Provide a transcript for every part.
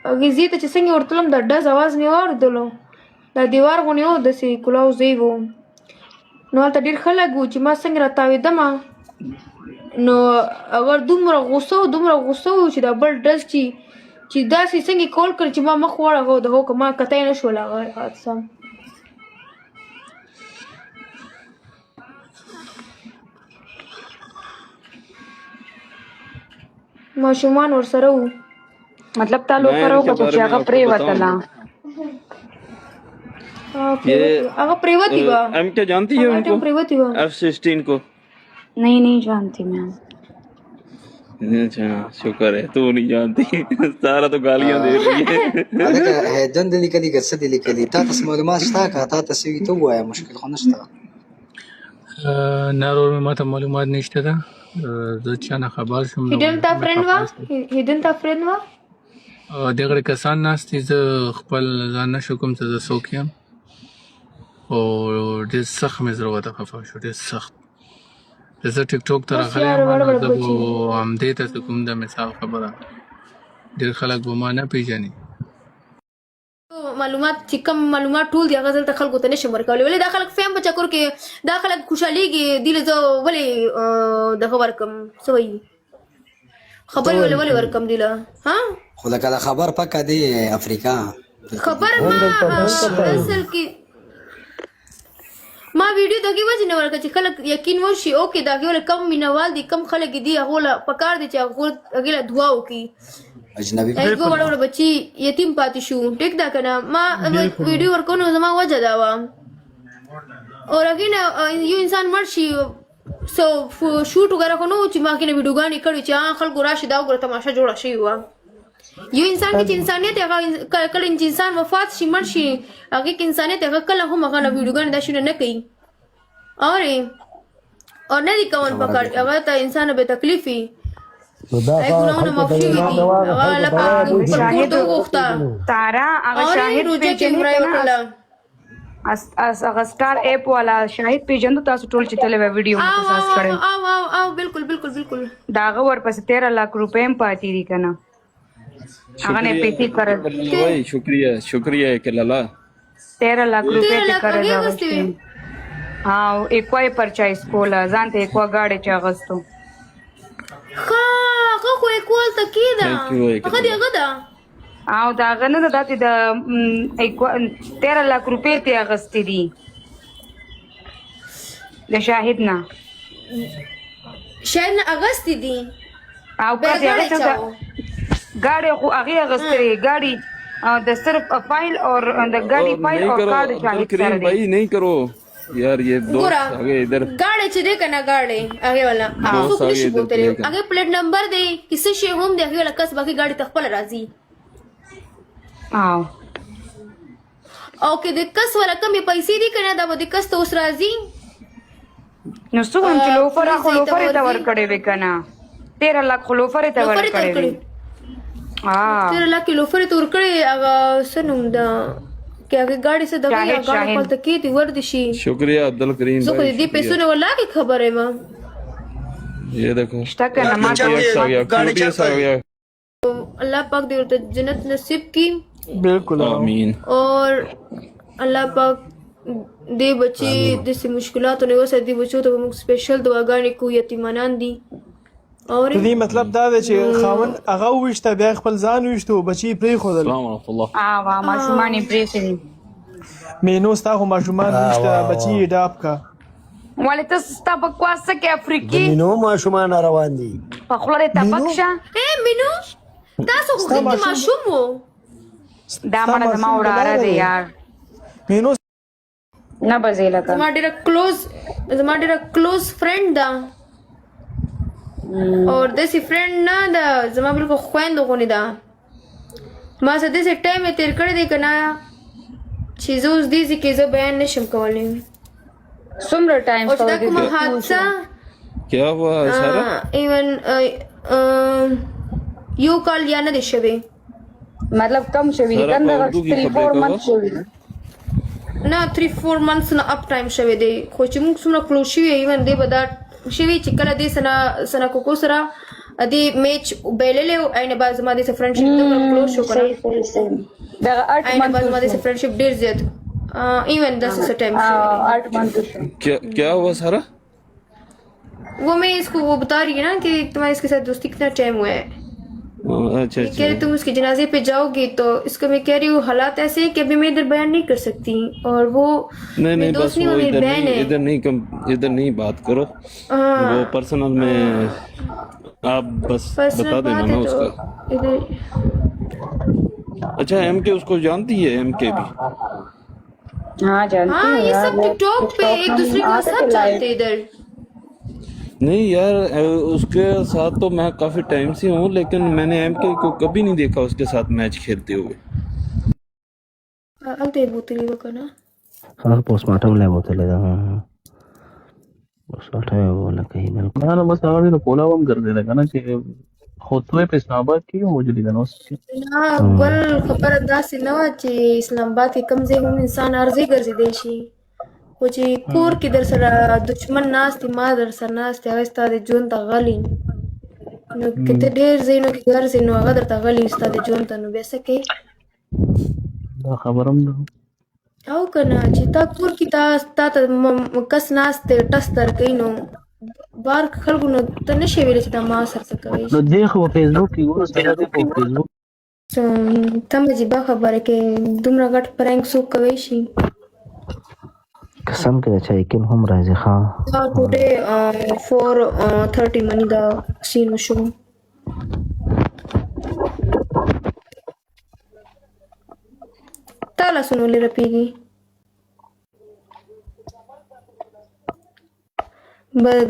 غزې ته چې څنګه ورتلم د ډز اواز مې واورېدلو دا دیوار غونې و داسې کلاو ځای و نو هلته ډېر خلک وو چې ما څنګه راتاوېدمه نو هغه دومره غوسه و چې دا بل ډز چې داسې څنګه یې کول کړ چې ما مخ واړوه د هغو که ما کتی نه شول هغه حادثه ماشومان ورسره وو मतलब تا लोफर وکړه چې هغه پریوتله هغه پریوتی وا हम क्या जानती है उनको پریوتی وا F-16 को नहीं जानती मैं अच्छा शुक्र है तू नहीं जानती सारा तो गालियां दे रही है هغه هیدن د لیکلي ګرځي د لیکلي تا تاسو معلومات شته کا تا تاسو یې ته وایي مشکل خو نشته نارور مې ماته معلومات نشته ده زه چا نه خبر شوم هیدن تا فرند وا دغه کسان ناستي زه خپل ځان نشو کوم ته زه څوک یم او ډېر سخت مې زړه وته خفه شو ډېر سخت زه ټیک ټاک ته راغلی یم زه به همدې ته کوم د مثال خبره ډېر خلک به ما نه پیژني معلومات چې کم معلومات ټول دی هغه دلته خلکو ته نشم ورکولی ولې دا خلک فهم په چکر کې دا خلک خوشحالېږي دې له زه ولې دغه ورکم څه وایي خبرې ولې ورکم دې له خو لکه دا خبر پکه دی افریقا خبر ما اصل کې ما ویډیو دغه وجه نه ورکړه چې خلک یقین وشي اوکې دا هغه کم مینوال دي کم خلک دي هغه له پکار دي چې هغه له دعا وکړي اجنبي ایک وړ بچي یتیم پاتې شو ټیک دا کنه ما ویډیو ورکونو زما وجه دا و اور هغه یو انسان مرشي سو شوټ وغیرہ کو نو چې ما کې ویډیوګانې کړې چې خلکو راشي دا وګوره تماشا جوړه شي و یو انسان کې انسانيت هغه کله انسان وفات شي مرشي هغه کې انسانيت هغه کله هم هغه ویډیوګانې دا شنو نه کوي اور نه دي کول پکړ هغه ته انسان به تکلیفي تارا هغه شاهد هغه سٹار اپ والا شاهد پیژندو تاسو ټول چې تلوي ویډیو مو تاسو کړو او بالکل داغه ورپسې 13 लाख रुपए هم پاتې دي کنه هغه نه پیسې کړل वही शुक्रिया के लाला 13 लाख रुपए ته کړل हाँ एक परचेज कोला जानते एक गाड़ी चागस्तो هغه خو اکوال ته کېده هغه دی هغه ده او دا هغه نه ده داسې د 13 लाख रुपए ته اخیستې دي د شاهد نه اخیستې دي او که هغه गाड़ी خو هغې اخیستې गाड़ी د صرف فایل اور د गाड़ी فایل اور کارډ شاهد سره دی भाई नहीं करो यार ये दोस्त आगे इधर गाड़ी چې دی کنه गाड़ी هغه والا څوک نشي بوتلی هغه پلیټ نمبر دی کیسه شی هم دی هغه والا کس باقي गाड़ी تخپل راځي او که د کس والا کمې پیسې دي کنه دا به د کس ته اوس راځي نو څو هم چې لوفر ته ورکړې وې کنه 13 लाख لوفر ته ورکړې وې 13 लाख لوفر ته ورکړې هغه څه نوم ده कि अगर गाड़ी से दबा या गाड़ी पलट की थी वर्दिशी शुक्रिया अब्दुल करीम जो कोई दी पैसों ने वाला की खबर है मां ये देखो स्टक है नमाज आ गया अल्लाह पाक दे तो जन्नत नसीब की बिल्कुल आमीन और अल्लाह पाक दे बच्चे जैसे मुश्किलात ने वैसे दी बच्चों तो स्पेशल दुआगानी को यतीमानान दी اور دې مطلب دا دی چې خاون هغه وشته بیا خپل ځان وشته بچي پرې خودل الله ماشومان پرې سي مینو ستا خو ماشومان وشته بچي ډاپ کا ولې تاسو ستا په کواسه کې افریقي مینو ماشومان روان دي په خلره تپکشه مینو تاسو خو دې ماشوم وو دا مړه زما وړاره دی یار مینو نه بزیلا کا زما ډیره کلوز فرند دا اور دسی فرند نه دا زما بالکل خويند غونې ده ما سره دسی ټایم تیر کړی دی کنه چې زه اوس دې کې زه بیان نشم کولی څومره ټایم او دا کومه حادثه क्या हुआ सारा ایون یو کال یا نه دی شوی मतलब कम شوی کنده 3-4 منث شوی نه 3-4 منث نه اپ ټایم شوی دی خو چې موږ څومره کلوز شوی ایون دی به دا شوی چې کله دې سنا کوکو سره ادي میچ بیللې عین باز ما دې فرندشپ د کلوز شو کړه دا 8 عین باز ما دې فرندشپ ډیر زیات ایون دس ټائم 8 months क्या हुआ सारा? वो मैं इसको वो बता रही है ना कि तुम्हारे इसके साथ दोस्ती कितना टाइम हुआ है अच्छा ये कह रही तुम उसके जनाजे पे जाओगे तो इसको मैं कह रही हूँ हालात ऐसे हैं कि अभी मैं इधर बयान नहीं कर सकती और वो नहीं मेरी बस दोस्त नहीं वो वो मेरी बहन है इधर नहीं बात करो। वो पर्सनल में आप बस पर्सनल बता देना बात ना है उसका। तो इधर अच्छा MK उसको जानती है MK भी? हाँ जानती हाँ हूँ ये यार, सब वो टिकटॉक पे TikTok एक हम दूसरे को आते सब थे live। जानते हैं इधर नहीं यार उसके साथ तो मैं काफी टाइम से हूँ लेकिन मैंने MK को कभी नहीं देखा उसके साथ मैच खेलते हुए। अलते बोतली वो करना हाँ पोस्टमार्टम लैब होते ले पोस्टमार्टम वो ना कहीं बिल्कुल ना बस आगे तो कोला हम कर दे लगा ना कि खुतबे पे इस्लामाबाद की मौजूद है ना उसके ना बल खबर अंदाज से नवा چې اسلامباد کې کم ځای هم انسان ارزي ګرځیدي شي خو چې کور کې در سره دشمن ناست ما در سره ناست هغه ستاسو ژوند ته غلي نو کته ډېر زینو کې ګرځي نو هغه درته غلي ستاسو ژوند ته نو بیا څه کوي دا خبرم ده او کنه چې تا کور کې تا ته کس ناست دی ټس در کوي نو بار خلکو نو ته نشي ویلی چې دا ما سره څه کوي نو دی خو فیسبوک کې ګورو سره دی په فیسبوک تم عجیبه خبره کې دومره غټ پرنګ څوک کوي شي قسم کې چې یقین هم راځي ښا دا ټوډے 4:30 منی دا سین شو تاله سنو لري پیږي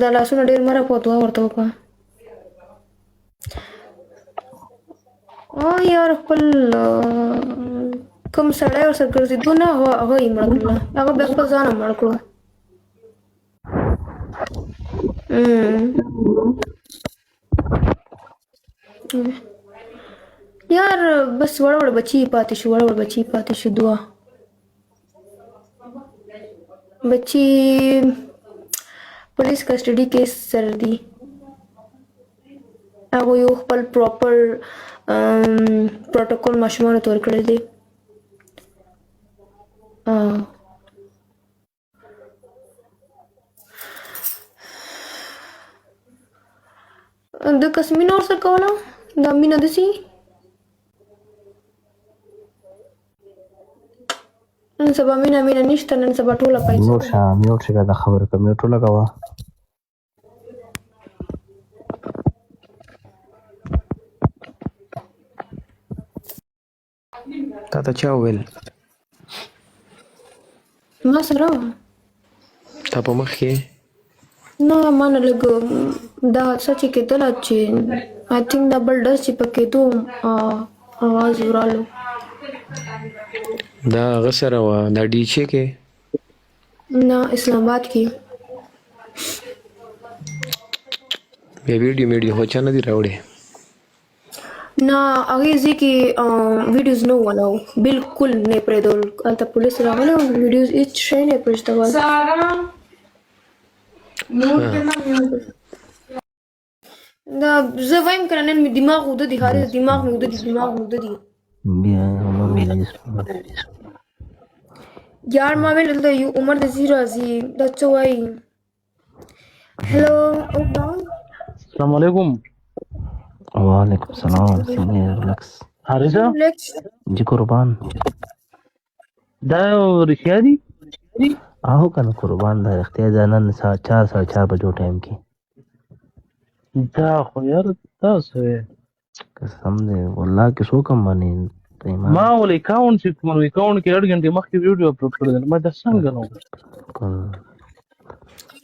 دا لاسونه ډېر مره پوتو ورته وکړه او یار خپل کوم سړی ورسره ګرځېدو نه هغه یې مړ کړله هغه بیا خپل ځان هم مړ کړو یار بس وړ وړ بچي پاتې شو دعا بچي पुलिस कस्टडी केस सर दी هغه یو خپل پراپر پروتوکول ماشومان تور کړی دی د کسمین اور سره کوله د مینه دسی نن سبا مینه نشته نن سبا ټوله پیسې میوټ شي دا خبره کوم میوټ لګاوه تا چا ویل ما سره تا په مخ کې نه مانه لګ دا سچ کېدل چې آی تھنک دا بل ډس چې پکې دوه आवाज ورالو دا غسر وا دا ډیچې کې نه اسلام آباد کې بیا ویډیو هو چا نه دی راوړی نه هغه ځکه ویډیوز نو ولاو بالکل نه پرېدول البته پولیس راغله ویډیوز هیڅ شي نه پرېښتول دا زه وایم کنه نن دماغ ود دي هر دماغ مې ود دي بیا यार ما ویل د یو عمر د زیرو ازي د چوي هلو السلام علیکم وعلیکم السلام ریلیکس حارثه جی قربان دا رښتیا دي آهو کنه قربان دا اختیار نن 4:30 بجو ټایم کې دا خو یار تاسو قسم دې والله کې شو کوم باندې ما ول اکاونټ چې کوم اکاونټ کې 8 غنټه مخکې ویډیو اپلوډ کړل ما د څنګه نو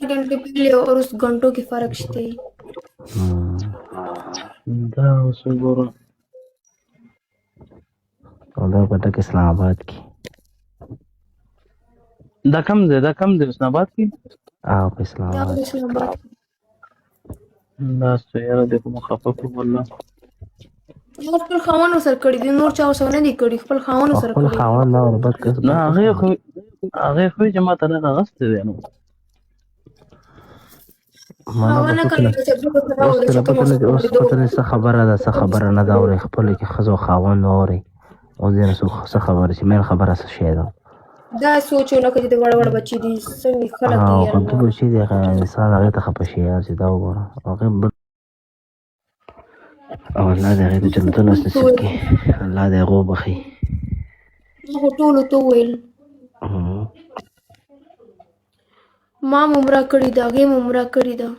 घंटे पहले और उस घंटों के फर्क شته دا اوس ګورو دا پټه کې اسلام آباد کې دا کم دی اسلام آباد کې په اسلام या آباد اسلام آباد دا څه یاره د کوم خفق والله یو خپل خاوند سره کړی دي نور چا سره نه دي کړی خپل خاوند سره خپل کړی خاوند نه وربت کس نه هغه خو چې ما ته نه غسته دی نو ونه کله چې اوس ته څه خبره ده څه خبره نه ده اورې خپل کې ښځو خاوند اورې اوس دې نه څه خبره چې مین خبره څه شی ده دا سوچونه کوي د وړ وړ بچي دي څنګه خلک او دي کله بچي دی انسان هغه ته خپه شي چې دا وګوره هغه او الله دې هغه ته جنت نصیب کړي الله دې هغه وبخي هغه ټول ته ویل ما عمره کړی دا غي عمره کړی دا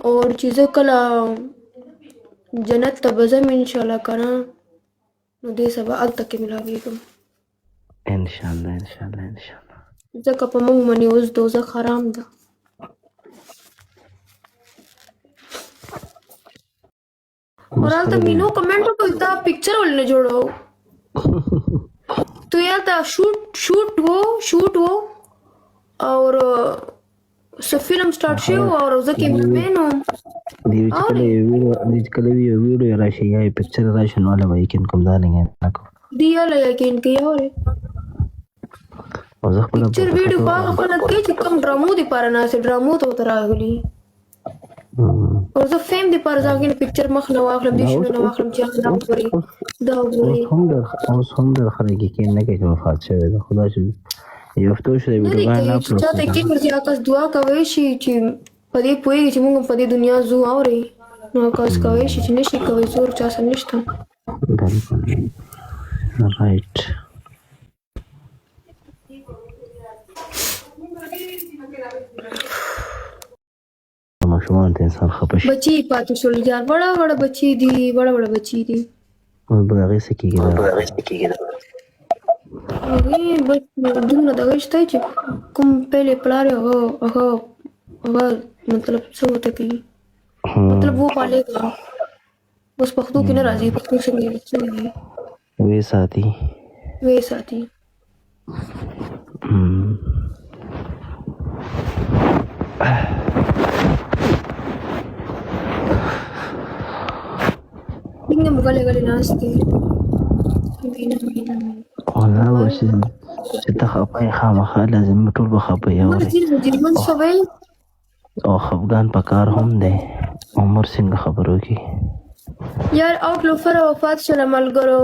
اور چې زه کله جنت ته بزم ان شاء الله کنه نو دې سبا الته کې ملاويږم ان شاء الله ان شاء الله ان شاء الله ځکه په موږ باندې اوس دوزخ حرام ده और हाल मीनू कमेंट को इतना पिक्चर वाले जोड़ो तो यार था शूट हो और सब फिल्म स्टार्ट शे और उसे कैमरामैन हो दीज कले वीडियो राशि या पिक्चर राशि वाले भाई किन कम जानेंगे ना को दिया लगा कि इनके और पिक्चर वीडियो पाग अपन के चिकम ड्रामो दी पारना से ड्रामो तो उतरा गली और जो फेम दी पर जाके पिक्चर मखना वाखलम दी शुरू वाखलम चाह ना पूरी دا وګوري هم در خلک کې نه کې وفات شوی دا خدا شي یو فتو شوی ویډیو نه اپلوډ چاته کې ورته تاسو دعا کوي شي چې په دې پوي چې موږ په دې دنیا زو اوري نو تاسو کوي شي چې نشي کوي زور چا سم نشته رائټ ماشومان ته انسان خپش بچي پاتې شول یار بڑا بچي دي بڑا بچي دي او بغیر څه کېږي هغه بس دومره دغه شته چې کوم پهلې پلار هغه مطلب څه وته کوي مطلب وو پالېږي اوس پښتو کې نه راځي پښتو څنګه وې ساتي څنګه مګلې ناشته والله وشي چې ته خپای خامخا لازم ټول بخپه یو مجرمن شوی او خفغان پکار هم دی عمر څنګه خبرو کی یار اوټ لوفر وفات شول ملګرو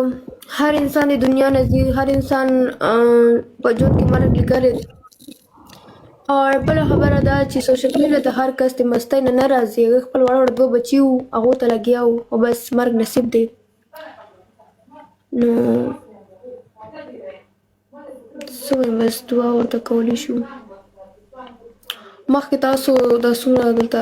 هر انسان د دنیا نه هر انسان په ژوند کې مرګ لیکلی اور بل خبره دا چې سوشل میډیا ته هر کس د مستۍ نه راځي خپل وړ دوه بچیو هغه ته لګیاو او بس مرګ نصیب دی نو سوې بس دعا ورته کولی شو مخکې تاسو د څومره دلته